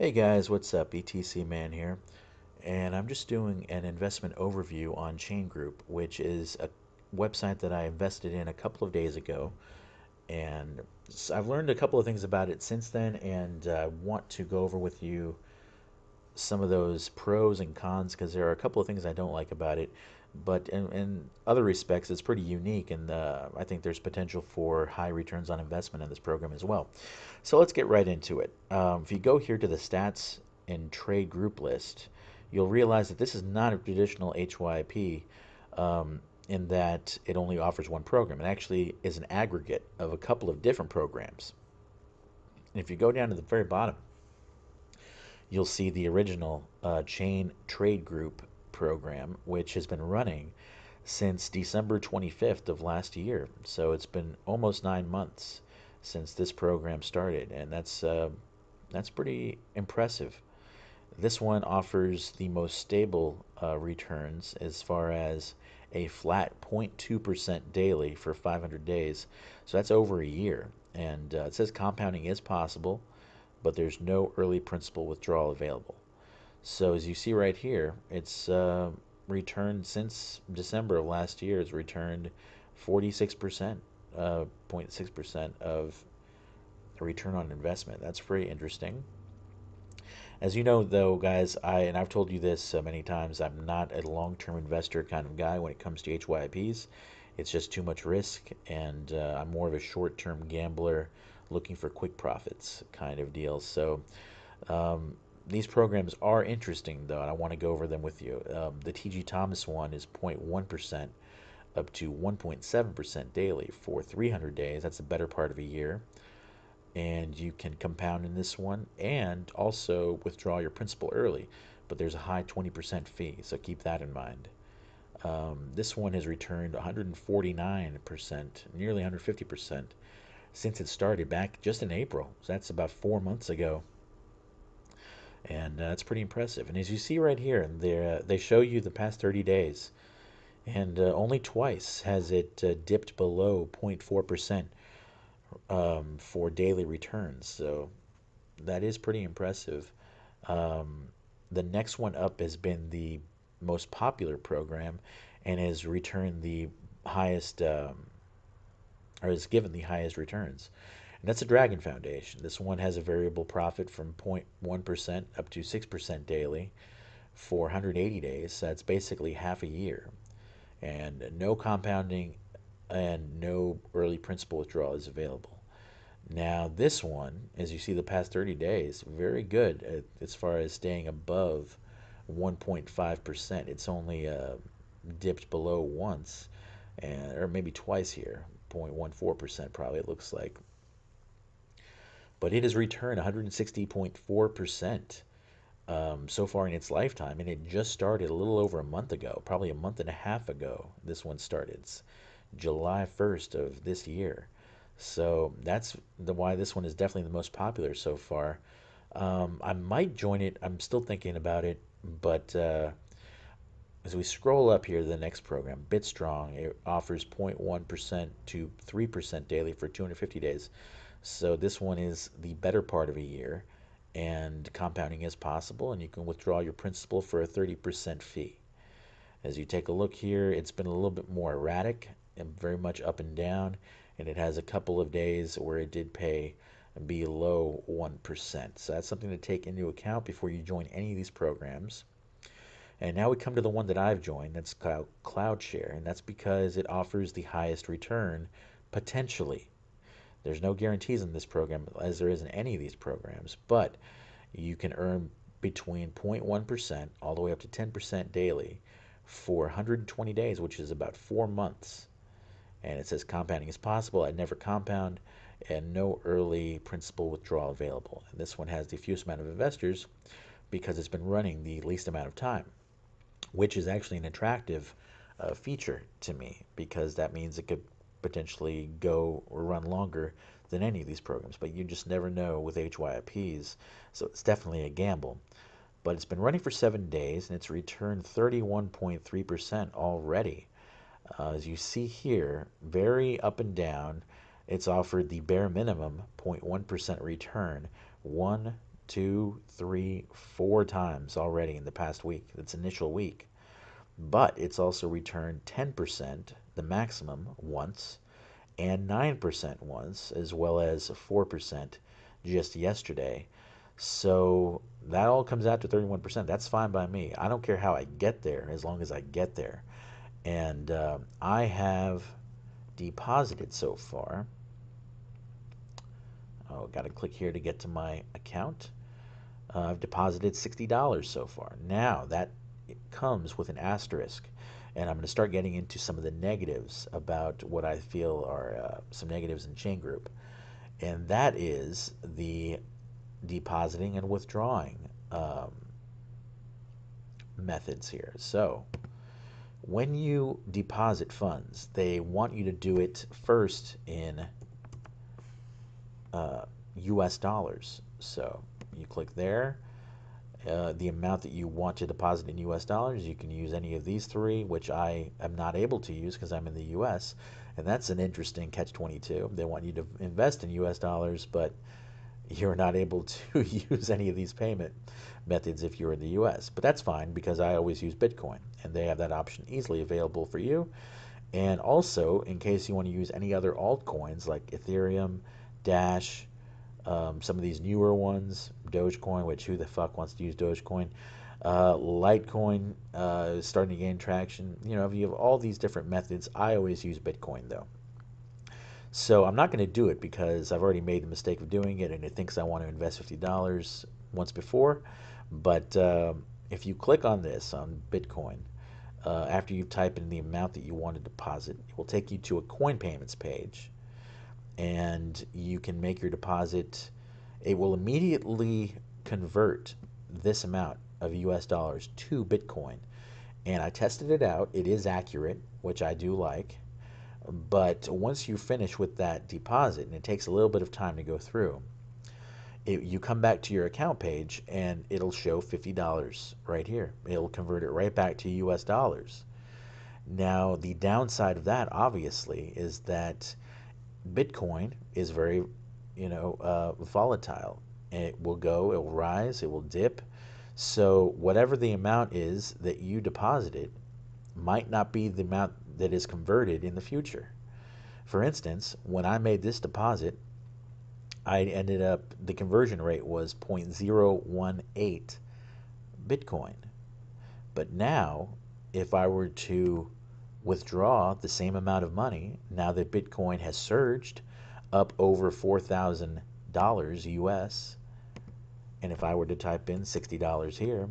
Hey guys, what's up? ETC Man here, and I'm just doing an investment overview on ChainGroup, which is a website that I invested in a couple of days ago, and I've learned a couple of things about it since then, and I want to go over with you some of those pros and cons because there are a couple of things I don't like about it, but in other respects, it's pretty unique, and I think there's potential for high returns on investment in this program as well. So let's get right into it. If you go here to the stats and trade group list, you'll realize that this is not a traditional HYP in that it only offers one program. It actually is an aggregate of a couple of different programs. And if you go down to the very bottom, you'll see the original Chain Trade Group program, which has been running since December 25th of last year. So it's been almost 9 months since this program started, and that's pretty impressive. This one offers the most stable returns as far as a flat 0.2% daily for 500 days. So that's over a year. And it says compounding is possible, but there's no early principal withdrawal available. So as you see right here, it's returned since December of last year. It's returned 46%, 0.6% of a return on investment. That's pretty interesting. As you know, though, guys, I've told you this many times. I'm not a long-term investor kind of guy when it comes to HYPs. It's just too much risk, and I'm more of a short-term gambler looking for quick profits kind of deal. So um, these programs are interesting, though, and I want to go over them with you. The TG Thomas one is 0.1% up to 1.7% daily for 300 days. That's the better part of a year. And you can compound in this one and also withdraw your principal early, but there's a high 20% fee, so keep that in mind. This one has returned 149%, nearly 150% since it started back just in April. So that's about 4 months ago, and that's pretty impressive. And as you see right here, they show you the past 30 days, and only twice has it dipped below 0.4% for daily returns. So that is pretty impressive. Um, the next one up has been the most popular program and has returned the highest, or has given the highest returns. And that's the Dragon Foundation. This one has a variable profit from 0.1% up to 6% daily for 180 days. So that's basically half a year. And no compounding and no early principal withdrawal is available. Now, this one, as you see the past 30 days, very good as far as staying above 1.5%. It's only dipped below once, or maybe twice here, 0.14% probably it looks like. But it has returned 160.4% so far in its lifetime, and it just started a little over a month ago, probably a month and a half ago. This one started. It's July 1st of this year. So that's why this one is definitely the most popular so far. I might join it. I'm still thinking about it, but as we scroll up here to the next program, BitStrong, it offers 0.1% to 3% daily for 250 days. So this one is the better part of a year, and compounding is possible, and you can withdraw your principal for a 30% fee. As you take a look here, it's been a little bit more erratic and very much up and down, and it has a couple of days where it did pay below 1%. So that's something to take into account before you join any of these programs. And now we come to the one that I've joined, that's CloudShare, and that's because it offers the highest return potentially. There's no guarantees in this program, as there isn't any of these programs, but you can earn between 0.1% all the way up to 10% daily for 120 days, which is about 4 months. And it says compounding is possible. I never compound, and no early principal withdrawal available. And this one has the fewest amount of investors because it's been running the least amount of time, which is actually an attractive feature to me because that means it could potentially go or run longer than any of these programs. But you just never know with HYPs, so it's definitely a gamble. But it's been running for 7 days and it's returned 31.3% already. As you see here, very up and down. It's offered the bare minimum 0.1% return 1 two, three, 4 times already in the past week, its initial week. But it's also returned 10%, the maximum, once, and 9% once, as well as 4% just yesterday. So that all comes out to 31%. That's fine by me. I don't care how I get there as long as I get there. And I have deposited so far. Oh, got to click here to get to my account. I've deposited $60 so far. Now that comes with an asterisk, and I'm going to start getting into some of the negatives about what I feel are some negatives in ChainGroup, and that is the depositing and withdrawing um, methods here. So when you deposit funds, they want you to do it first in US dollars. So you click there. The amount that you want to deposit in US dollars, you can use any of these three, which I am not able to use because I'm in the US. And that's an interesting catch-22. They want you to invest in US dollars, but you're not able to use any of these payment methods if you're in the US. But that's fine because I always use Bitcoin, and they have that option easily available for you. And also, in case you want to use any other altcoins like Ethereum, Dash, some of these newer ones, Dogecoin, which who the fuck wants to use Dogecoin? Litecoin is starting to gain traction. You know, if you have all these different methods, I always use Bitcoin though. So I'm not going to do it because I've already made the mistake of doing it, and it thinks I want to invest $50 once before. But if you click on this on Bitcoin, after you type in the amount that you want to deposit, it will take you to a coin payments page, and you can make your deposit. It will immediately convert this amount of US dollars to Bitcoin. And I tested it out. It is accurate, which I do like. But once you finish with that deposit, and it takes a little bit of time to go through, you come back to your account page and it'll show $50 right here. It'll convert it right back to US dollars. Now, the downside of that, obviously, is that Bitcoin is very, volatile. It will go, it will rise, it will dip. So whatever the amount is that you deposited might not be the amount that is converted in the future. For instance, when I made this deposit, I ended up, the conversion rate was 0.018 Bitcoin. But now, if I were to withdraw the same amount of money, now that Bitcoin has surged up over $4,000 US, and if I were to type in $60 here,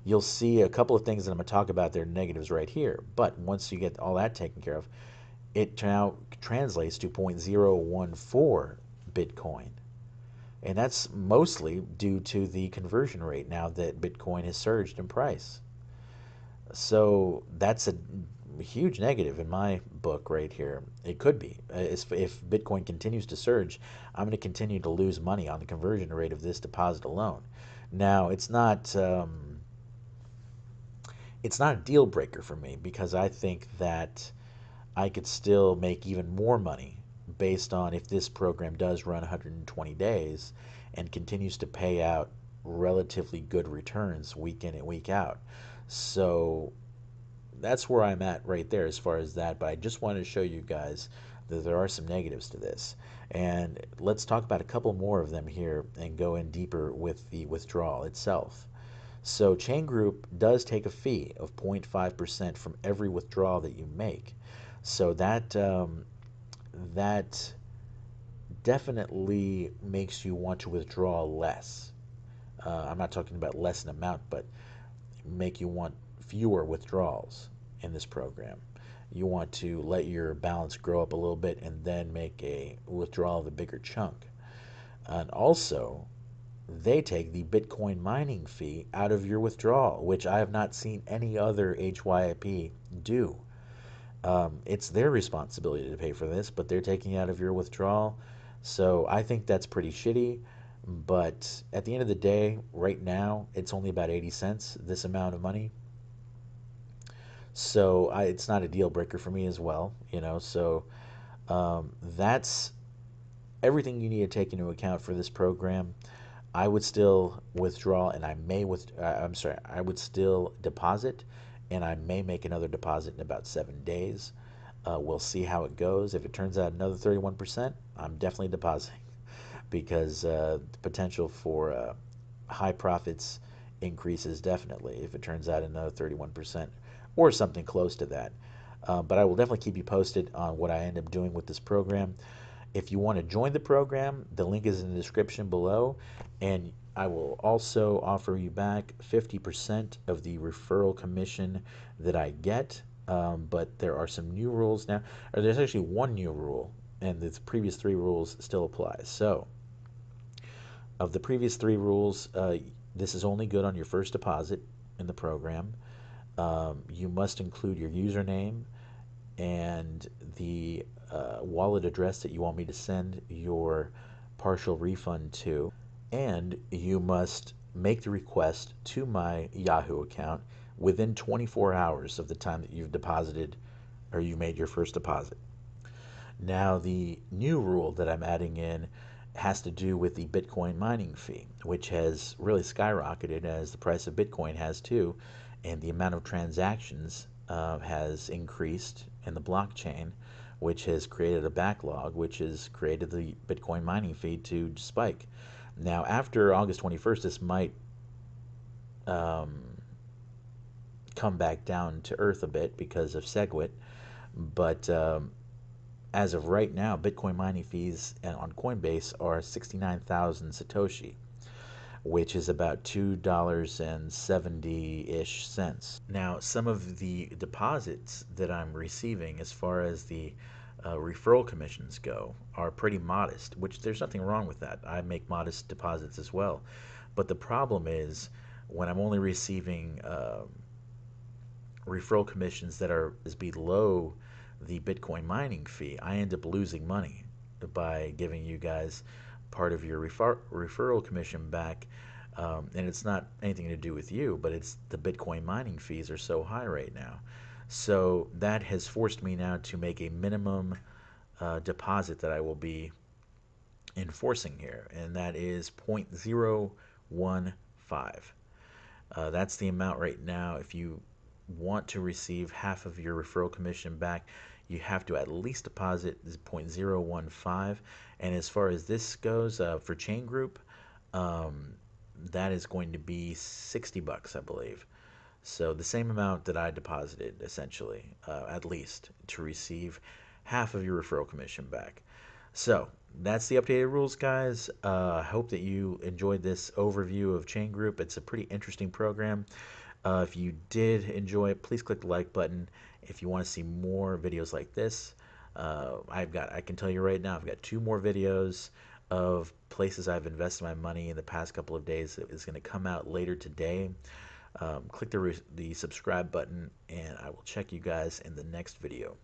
you'll see a couple of things that I'm going to talk about. They're negatives right here. But once you get all that taken care of, it now translates to 0.014 Bitcoin. And that's mostly due to the conversion rate now that Bitcoin has surged in price. So that's a huge negative in my book right here. It could be. If Bitcoin continues to surge, I'm going to continue to lose money on the conversion rate of this deposit alone. Now, it's not a deal breaker for me because I think that I could still make even more money based on if this program does run 120 days and continues to pay out relatively good returns week in and week out. So that's where I'm at right there as far as that. But I just wanted to show you guys that there are some negatives to this. And let's talk about a couple more of them here and go in deeper with the withdrawal itself. So ChainGroup does take a fee of 0.5% from every withdrawal that you make. So that definitely makes you want to withdraw less. I'm not talking about less in amount, but make you want fewer withdrawals in this program. You want to let your balance grow up a little bit and then make a withdrawal of a bigger chunk. And also, they take the Bitcoin mining fee out of your withdrawal, which I have not seen any other HYIP do. It's their responsibility to pay for this, but they're taking it out of your withdrawal. So I think that's pretty shitty. But at the end of the day, right now, it's only about 80 cents, this amount of money. So it's not a deal breaker for me as well, So that's everything you need to take into account for this program. I would still withdraw, and I'm sorry, I would still deposit, and I may make another deposit in about 7 days. We'll see how it goes. If it turns out another 31%, I'm definitely depositing because the potential for high profits increases definitely if it turns out another 31% or something close to that. But I will definitely keep you posted on what I end up doing with this program. If you want to join the program, the link is in the description below, and I will also offer you back 50% of the referral commission that I get. But there are some new rules now, or there's actually one new rule, and the previous three rules still apply. So, of the previous three rules, this is only good on your first deposit in the program. You must include your username and the wallet address that you want me to send your partial refund to. And you must make the request to my Yahoo account within 24 hours of the time that you've deposited or you made your first deposit. Now, the new rule that I'm adding in has to do with the Bitcoin mining fee, which has really skyrocketed as the price of Bitcoin has too, and the amount of transactions has increased in the blockchain, which has created a backlog, which has created the Bitcoin mining fee to spike. Now, after August 21st, this might um, come back down to earth a bit because of SegWit, but as of right now, Bitcoin mining fees on Coinbase are 69,000 Satoshi, which is about $2.70-ish cents. Now, some of the deposits that I'm receiving as far as the referral commissions go are pretty modest, which there's nothing wrong with that. I make modest deposits as well. But the problem is when I'm only receiving referral commissions that are is below the Bitcoin mining fee, I end up losing money by giving you guys part of your referral commission back. And it's not anything to do with you, but it's the Bitcoin mining fees are so high right now. So that has forced me now to make a minimum deposit that I will be enforcing here, and that is 0.015. That's the amount right now. If you want to receive half of your referral commission back, you have to at least deposit 0.015. And as far as this goes, for ChainGroup, that is going to be 60 bucks, I believe. So the same amount that I deposited, essentially, at least, to receive half of your referral commission back. So that's the updated rules, guys. I hope that you enjoyed this overview of ChainGroup. It's a pretty interesting program. If you did enjoy it, please click the like button. If you want to see more videos like this, I can tell you right now, I've got 2 more videos of places I've invested my money in the past couple of days that is going to come out later today. Click the subscribe button, and I will check you guys in the next video.